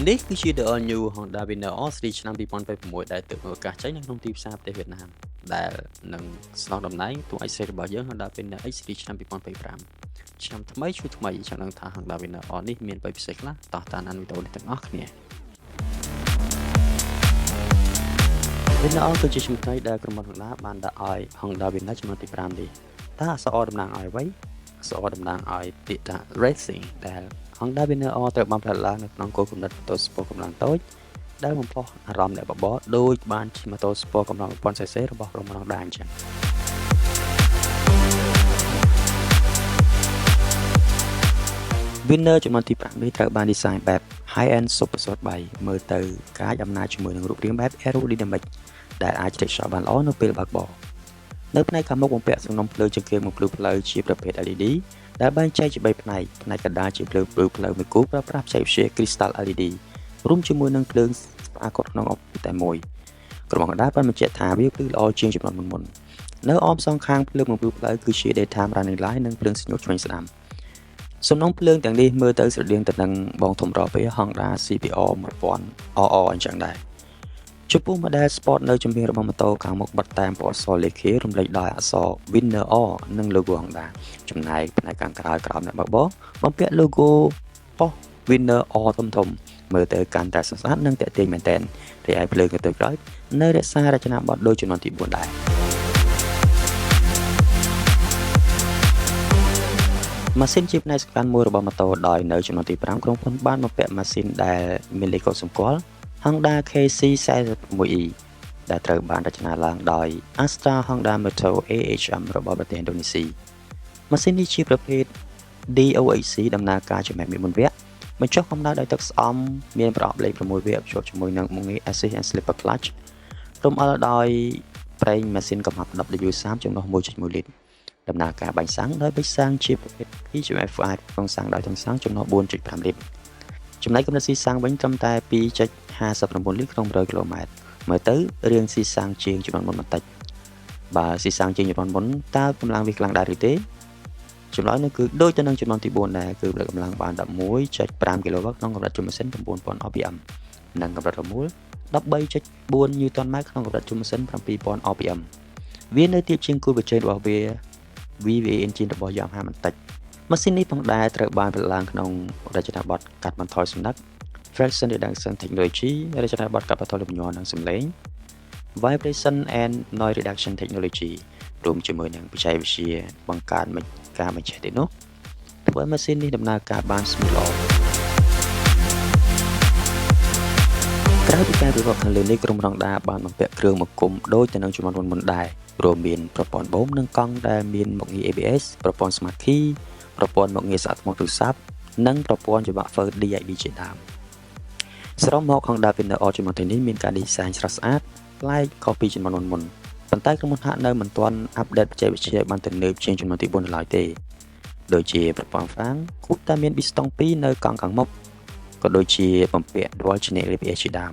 នេះគឺជា The All New Honda Winner All Series ឆ្នាំ2026ដែលទើបមានឱកាសចេញនៅក្នុងទីផ្សារប្រទេសវៀតណាមដែលនឹងស្នងតំណែងតួឯកសេរីរបស់យើង Honda Winner X Series ឆ្នាំ2025ឆ្នាំថ្មីជួយថ្មីចង់ដឹងថា Honda Winner All នេះមានអ្វីពិសេសខ្លះតោះតាមអានវីដេអូនេះទាំងអស់គ្នា Winner All គឺជាឈ្មោះថ្មីដែលក្រុមហ៊ុន Honda បានដាក់ឲ្យ Honda Winner ចំនួនទី5នេះតើអក្សរ O តំណាងឲ្យអ្វីអក្សរ O តំណាងឲ្យពាក្យថា Racing ដែល Honda Winner All ត្រូវបានផលិតឡើងនៅក្នុងគោលគំនិតម៉ូតូស្ពតកម្លាំងតូចដែលបំផុសអារម្មណ៍អ្នកបបរដោយបានជិះម៉ូតូស្ពតកម្លាំង 1000cc របស់ក្រុមហ៊ុន Honda អញ្ចឹង Winner ចំនួនទី5នេះត្រូវបាន design បែប high-end super sport bike មើលទៅកាចអំណាចជាមួយនឹងរូបរាងបែប aerodynamic ដែលអាចជ្រាបឆ្លងបានល្អនៅពេលបើកបរនៅផ្នែកខាងមុខបំពាក់សំណុំភ្លើងចង្កៀងបំភ្លឺផ្លូវជាប្រភេទ LED ដែលបែងចែកជា3ផ្នែកកណ្ដាលជាភ្លើងភ្លឺផ្លូវមួយគូប្រើប្រាស់បច្ចេកវិទ្យា Crystal LED រួមជាមួយនឹងភ្លើងស្វាគត់ក្នុងអបតែមួយក្រុមហ៊ុន Honda បានបញ្ជាក់ថាវាភ្លឺល្អជាងជំនាន់មុននៅអមសងខាងភ្លើងបំភ្លឺផ្លូវគឺជា daytime running light និងភ្លើងស្ញូតឆ្វេងស្ដាំសំណុំភ្លើងទាំងនេះមើលទៅស្រដៀងទៅនឹងបងធំរ៉ូវេ Honda CBR 1000 RR អញ្ចឹងដែរចំពោះ model Sport នៅជំនាញរបស់ម៉ូតូខាងមុខបិទតែមពណ៌សលេខរំលេចដោយអក្សរ Winner All និង logo Honda ចំណែកផ្នែកខាងក្រោយក្រោមអ្នកបើកបរបំពាក់ logo ប៉ុស Winner All ធំមើលទៅកាន់តែស្អាតនិងទាក់ទាញមែនទែនរីឯភ្លើងកន្ទុយក្រោយនៅរក្សារចនាបថដូចជំនាន់ទី4ដែរម៉ាស៊ីនជាផ្នែកសំខាន់មួយរបស់ម៉ូតូដោយនៅចំនួនទី5ក្រុមហ៊ុនបានបំពាក់ម៉ាស៊ីនដែលមានលេខកូដសម្គាល់ Honda KC46E ដែលត្រូវបានរចនាឡើងដោយ Astra Honda Motor AHM របស់ប្រទេសឥណ្ឌូនេស៊ីម៉ាស៊ីននេះជាប្រភេទ DOHC ដំណើរការជាមេមុនវគ្គបញ្ចុះកម្ដៅដោយទឹកស្អំមានប្រអប់លេខ6វគ្គភ្ជាប់ជាមួយនឹងមុខងារ Assist and Slipper Clutch រំអិលដោយប្រេងម៉ាស៊ីនកំហប់ W30 ចំនួន 1.1 លីត្រដំណើរការបាញ់សាំងដោយបាញ់សាំងជាប្រភេទ PGF5 ក្នុងសាំងដោយទង់សាំងចំនួន 4.5 លីត្រចំណែកកម្រិតស៊ីសាំងវិញត្រឹមតែ 2.59 លីត្រក្នុង 100 គីឡូម៉ែត្រមើលទៅរៀងស៊ីសាំងជាងចំនួនមុនបន្តិចបើស៊ីសាំងជាងចំនួនមុនតើកម្លាំងវាខ្លាំងដែរឬទេចម្លើយនោះគឺដូចទៅនឹងចំនួនទី4ដែរគឺប្រកម្លាំងបាន 11.5 គីឡូវ៉ាត់ក្នុងកម្រិតជុំម៉ាស៊ីន 9000 rpm និងកម្រិតរមូល 13.4 Nm ក្នុងកម្រិតជុំម៉ាស៊ីន 7000 rpm វានៅទាបជាងគូប្រជែងរបស់វា VVA engine របស់ Yamaha បន្តិចម៉ាស៊ីននេះផងដែរត្រូវបានផលិតឡើងក្នុងរចនាបថកាត់បន្ថយសំណឹក Friction Reduction Technology រចនាបថកាត់បន្ថយលំញ័រនិងសំឡេង Vibration and Noise Reduction Technology រួមជាមួយនឹងបច្ចេកវិទ្យាបង្កើនការបញ្ចេះទៀតនោះធ្វើឲ្យម៉ាស៊ីននេះដំណើរការបានស្មូតល្អក្រៅពីការវិវត្តខាងលើនេះក្រុមហ៊ុន Honda បានបំពាក់គ្រឿងមកគុំដូចទៅនឹងជំនាន់មុនដែររួមមានប្រព័ន្ធបូមនិងកង់ដែលមានមុខងារ ABS ប្រព័ន្ធ Smart Key ប្រព័ន្ធមុខងារសាកថ្មទូរស័ព្ទនិងប្រព័ន្ធច្បាក់ Fur DID ជាដើមសរុបមក Honda Winner All ជំនាន់ទីនេះមានការ design ស្រស់ស្អាតប្លែកខុសពីជំនាន់មុនប៉ុន្តែក្រុមហ៊ុនហាក់នៅមិនទាន់អាប់ដេតបច្ចេកវិទ្យាបានទំនើបជាងជំនាន់ទី4នៅឡើយទេដូចជាប្រព័ន្ធហ្វ្រាំងគួរតែមានប៊ីស្តុង2នៅកង់ខាងមុខក៏ដូចជាបំពាក់ Dual Channel ABS ជាដើម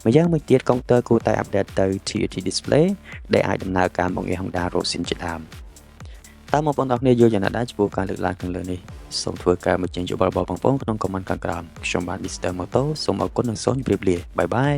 ម្យ៉ាងមួយទៀតកុងទ័រគួរតែអាប់ដេតទៅ TFT display ដែលអាចដំណើរការមុខងារ Honda Rosin ជាដើមតើបងប្អូនទាំងគ្នាយល់យ៉ាងណាដែរចំពោះការលើកឡើងខាងលើនេះសូមធ្វើការបញ្ចេញយោបល់របស់បងប្អូនក្នុង comment ខាងក្រោមខ្ញុំបាទ Mr. Moto សូមអរគុណនិងសូមជម្រាបលាបាយបាយ